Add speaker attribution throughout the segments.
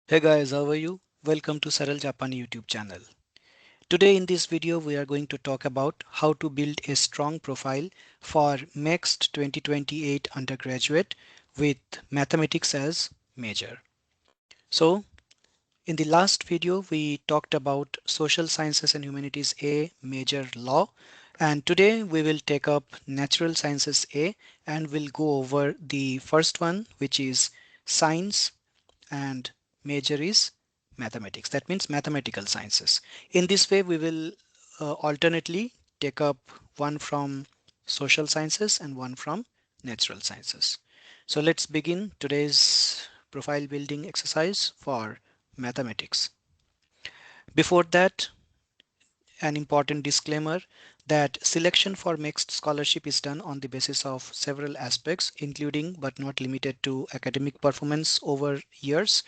Speaker 1: Hey guys, how are you? Welcome to Saral Japani YouTube channel. Today in this video we are going to talk about how to build a strong profile for MEXT 2028 undergraduate with mathematics as major. So in the last video we talked about social sciences and humanities A major law, and today we will take up natural sciences A and we'll go over the first one, which is science, and major is mathematics. That means mathematical sciences. In this way, we will alternately take up one from social sciences and one from natural sciences. So let's begin today's profile building exercise for mathematics. Before that, an important disclaimer that selection for MEXT scholarship is done on the basis of several aspects, including but not limited to academic performance over years,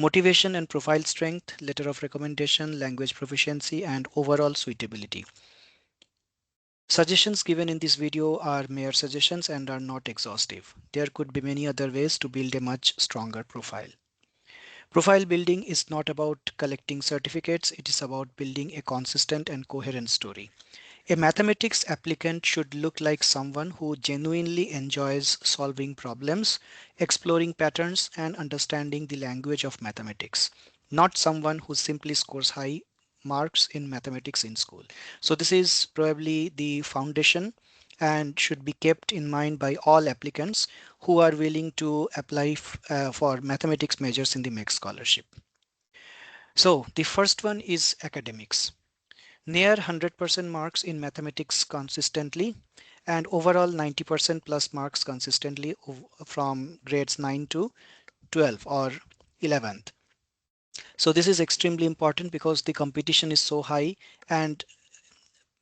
Speaker 1: motivation and profile strength, letter of recommendation, language proficiency, and overall suitability. Suggestions given in this video are mere suggestions and are not exhaustive. There could be many other ways to build a much stronger profile. Profile building is not about collecting certificates, it is about building a consistent and coherent story. A mathematics applicant should look like someone who genuinely enjoys solving problems, exploring patterns, and understanding the language of mathematics, not someone who simply scores high marks in mathematics in school. So this is probably the foundation and should be kept in mind by all applicants who are willing to apply for mathematics majors in the MEXT scholarship. So the first one is academics. Near 100% marks in mathematics consistently, and overall 90% plus marks consistently from grades 9 to 12 or 11th. So this is extremely important because the competition is so high and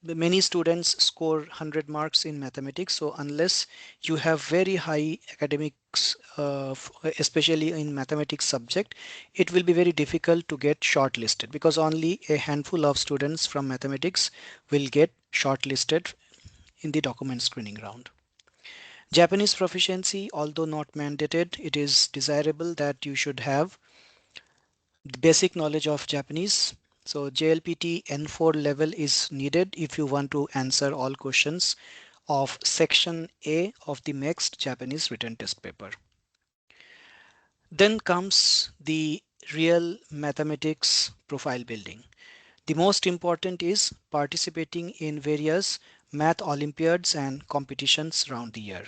Speaker 1: many students score 100 marks in mathematics. So unless you have very high academics, especially in mathematics subject, it will be very difficult to get shortlisted because only a handful of students from mathematics will get shortlisted in the document screening round. Japanese proficiency, although not mandated, it is desirable that you should have the basic knowledge of Japanese. So JLPT N4 level is needed if you want to answer all questions of section A of the MEXT Japanese written test paper. Then comes the real mathematics profile building. The most important is participating in various math Olympiads and competitions around the year.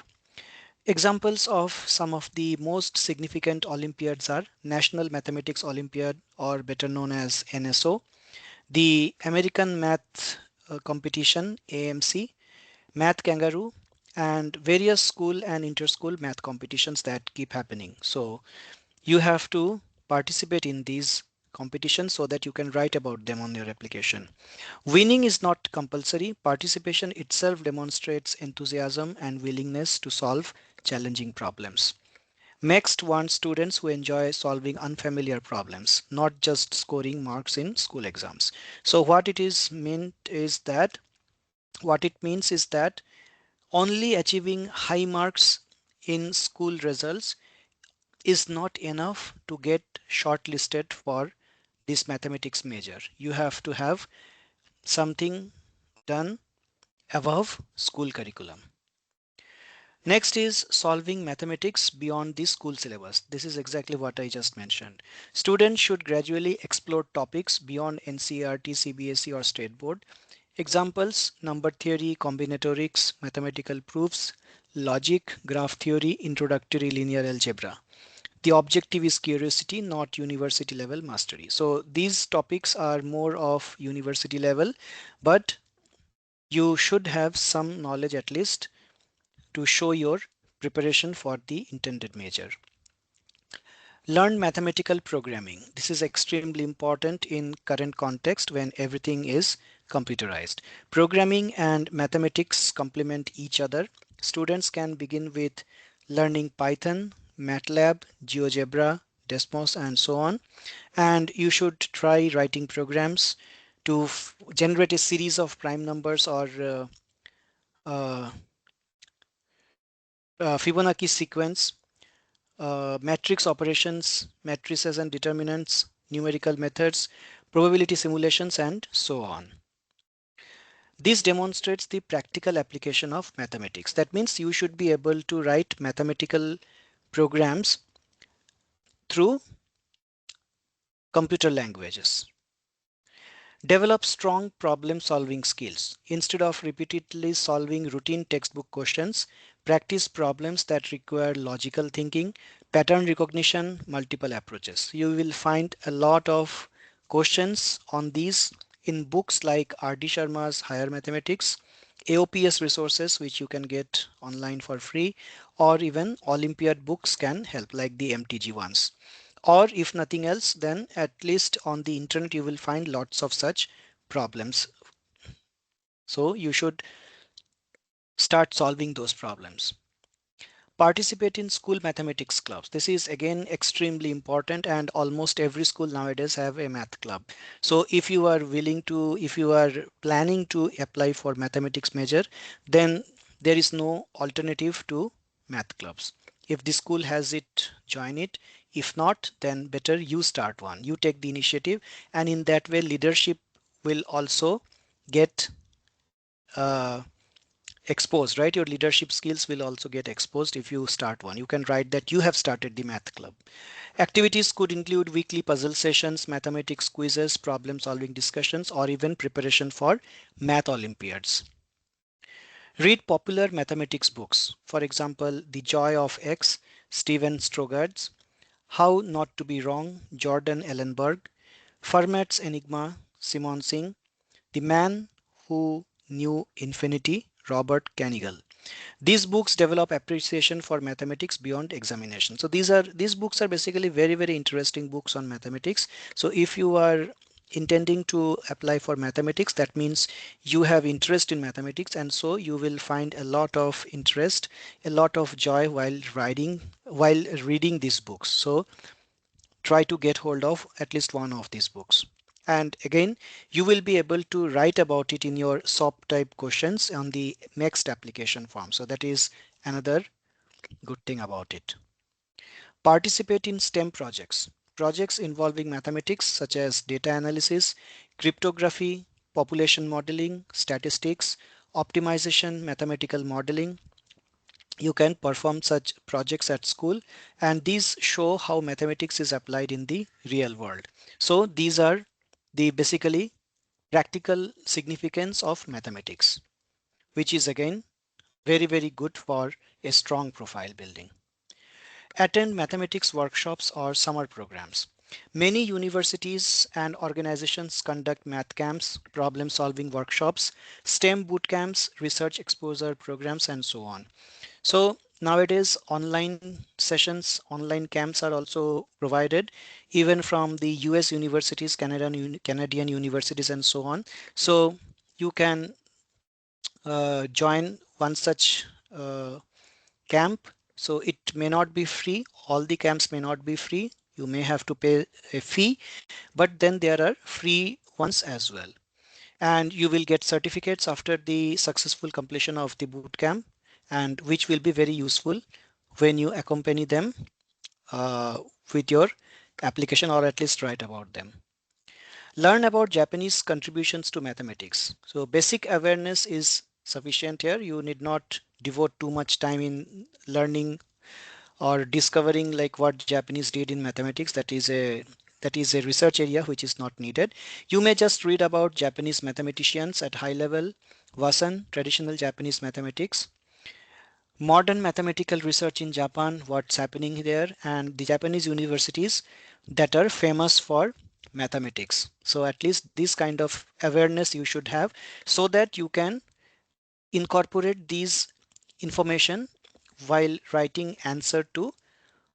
Speaker 1: Examples of some of the most significant Olympiads are National Mathematics Olympiad, or better known as NSO, the American Math Competition AMC, Math Kangaroo, and various school and inter-school math competitions that keep happening. So you have to participate in these competitions so that you can write about them on your application. Winning is not compulsory. Participation itself demonstrates enthusiasm and willingness to solve challenging problems. MEXT wants students who enjoy solving unfamiliar problems, not just scoring marks in school exams. So what it means is that only achieving high marks in school results is not enough to get shortlisted for this mathematics major. You have to have something done above school curriculum. Next is solving mathematics beyond the school syllabus. This is exactly what I just mentioned. Students should gradually explore topics beyond NCERT, CBSE or state board. Examples: number theory, combinatorics, mathematical proofs, logic, graph theory, introductory linear algebra. The objective is curiosity, not university level mastery. So these topics are more of university level, but you should have some knowledge at least to show your preparation for the intended major. Learn mathematical programming. This is extremely important in current context when everything is computerized. Programming and mathematics complement each other. Students can begin with learning Python, MATLAB, GeoGebra, Desmos, and so on. And you should try writing programs to generate a series of prime numbers or uh, Fibonacci sequence matrix operations, matrices and determinants, numerical methods, probability simulations, and so on. This demonstrates the practical application of mathematics. That means you should be able to write mathematical programs through computer languages. Develop strong problem solving skills. Instead of repeatedly solving routine textbook questions, practice problems that require logical thinking, pattern recognition, multiple approaches. You will find a lot of questions on these in books like R.D. Sharma's Higher Mathematics, AOPS resources which you can get online for free, or even Olympiad books can help like the MTG ones. Or if nothing else, then at least on the internet you will find lots of such problems. So you should start solving those problems. Participate in school mathematics clubs. This is again extremely important, and almost every school nowadays have a math club. So if you are willing to, if you are planning to apply for mathematics major, then there is no alternative to math clubs. If the school has it, join it. If not, then better you start one. You take the initiative, and in that way leadership will also get uh, exposed, right? Your leadership skills will also get exposed if you start one. You can write that you have started the math club. Activities could include weekly puzzle sessions, mathematics quizzes, problem solving discussions, or even preparation for math Olympiads. Read popular mathematics books. For example, The Joy of X, Steven Strogatz, How Not to Be Wrong, Jordan Ellenberg, Fermat's Enigma, Simon Singh, The Man Who Knew Infinity, Robert Kanigal. These books develop appreciation for mathematics beyond examination. So these books are basically very interesting books on mathematics. So if you are intending to apply for mathematics, that means you have interest in mathematics, and so you will find a lot of interest, a lot of joy while reading these books. So try to get hold of at least one of these books. And again, you will be able to write about it in your SOP type questions on the MEXT application form. So that is another good thing about it. Participate in STEM projects. Projects involving mathematics such as data analysis, cryptography, population modeling, statistics, optimization, mathematical modeling. You can perform such projects at school, and these show how mathematics is applied in the real world. So these are the basically practical significance of mathematics, which is again very good for a strong profile building. Attend mathematics workshops or summer programs. Many universities and organizations conduct math camps, problem solving workshops, STEM boot camps, research exposure programs, and so on. So nowadays online sessions, online camps are also provided even from the US universities, Canadian universities, and so on. So you can join one such camp. So it may not be free. All the camps may not be free. You may have to pay a fee, but then there are free ones as well. And you will get certificates after the successful completion of the boot camp, and which will be very useful when you accompany them uh, with your application, or at least write about them. Learn about Japanese contributions to mathematics. So basic awareness is sufficient here. You need not devote too much time in learning or discovering like what Japanese did in mathematics. That is a research area which is not needed. You may just read about Japanese mathematicians at high level, Wasan, traditional Japanese mathematics, modern mathematical research in Japan, what's happening there, and the Japanese universities that are famous for mathematics. So at least this kind of awareness you should have, so that you can incorporate these information while writing answer to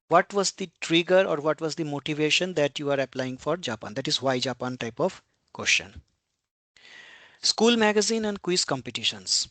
Speaker 1: what was the trigger or what was the motivation that you are applying for Japan. That is why Japan type of question. School magazine and quiz competitions.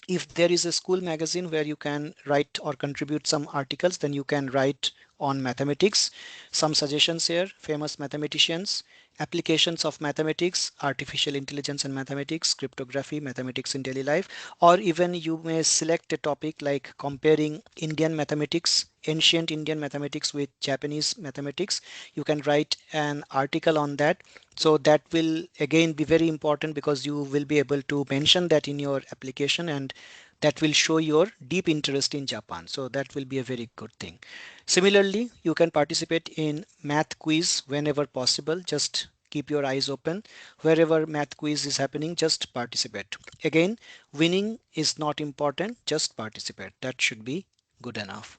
Speaker 1: If there is a school magazine where you can write or contribute some articles, then you can write on mathematics. Some suggestions here: famous mathematicians, applications of mathematics, artificial intelligence and mathematics, cryptography, mathematics in daily life, or even you may select a topic like comparing Indian mathematics, ancient Indian mathematics with Japanese mathematics. You can write an article on that. So that will again be very important because you will be able to mention that in your application, and that will show your deep interest in Japan. So that will be a very good thing. Similarly, you can participate in math quiz whenever possible. Just keep your eyes open. Wherever math quiz is happening, just participate. Again, winning is not important, just participate. That should be good enough.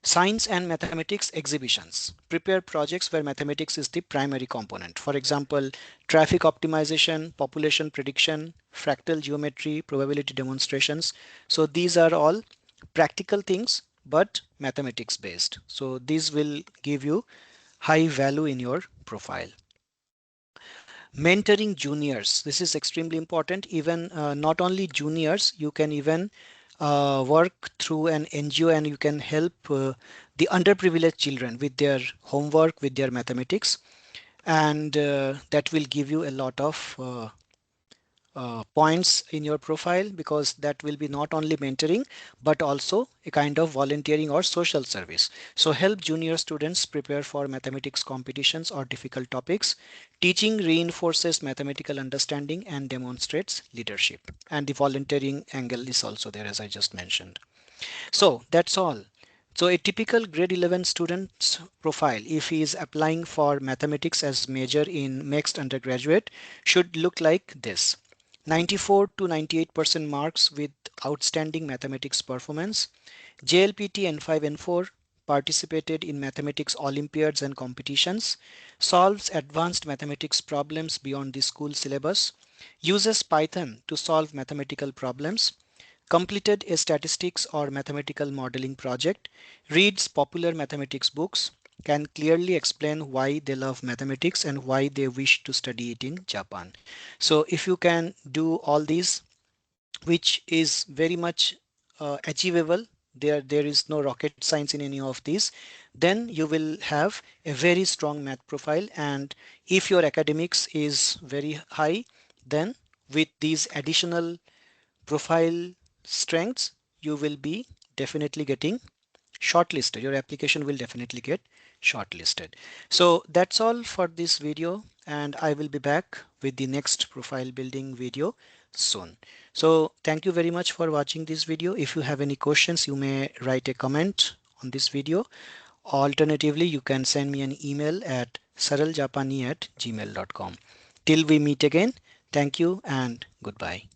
Speaker 1: Science and mathematics exhibitions. Prepare projects where mathematics is the primary component. For example, traffic optimization, population prediction, fractal geometry, probability demonstrations. So these are all practical things but mathematics based. So these will give you high value in your profile. Mentoring juniors, this is extremely important. Even not only juniors, you can even work through an NGO and you can help the underprivileged children with their homework, with their mathematics, and that will give you a lot of points in your profile, because that will be not only mentoring but also a kind of volunteering or social service. So help junior students prepare for mathematics competitions or difficult topics. Teaching reinforces mathematical understanding and demonstrates leadership, and the volunteering angle is also there, as I just mentioned. So that's all. So a typical grade 11 student's profile, if he is applying for mathematics as major in MEXT undergraduate, should look like this: 94 to 98% marks with outstanding mathematics performance, JLPT N5 N4, participated in Mathematics Olympiads and competitions, solves advanced mathematics problems beyond the school syllabus, uses Python to solve mathematical problems, completed a statistics or mathematical modeling project, reads popular mathematics books, can clearly explain why they love mathematics and why they wish to study it in Japan. So if you can do all these, which is very much achievable, there is no rocket science in any of these, then you will have a very strong math profile. And if your academics is very high, then with these additional profile strengths, you will be definitely getting shortlisted. Your application will definitely get shortlisted. So that's all for this video, and I will be back with the next profile building video soon. So thank you very much for watching this video. If you have any questions, you may write a comment on this video. Alternatively, you can send me an email at saraljapani@gmail.com. Till we meet again, thank you and goodbye.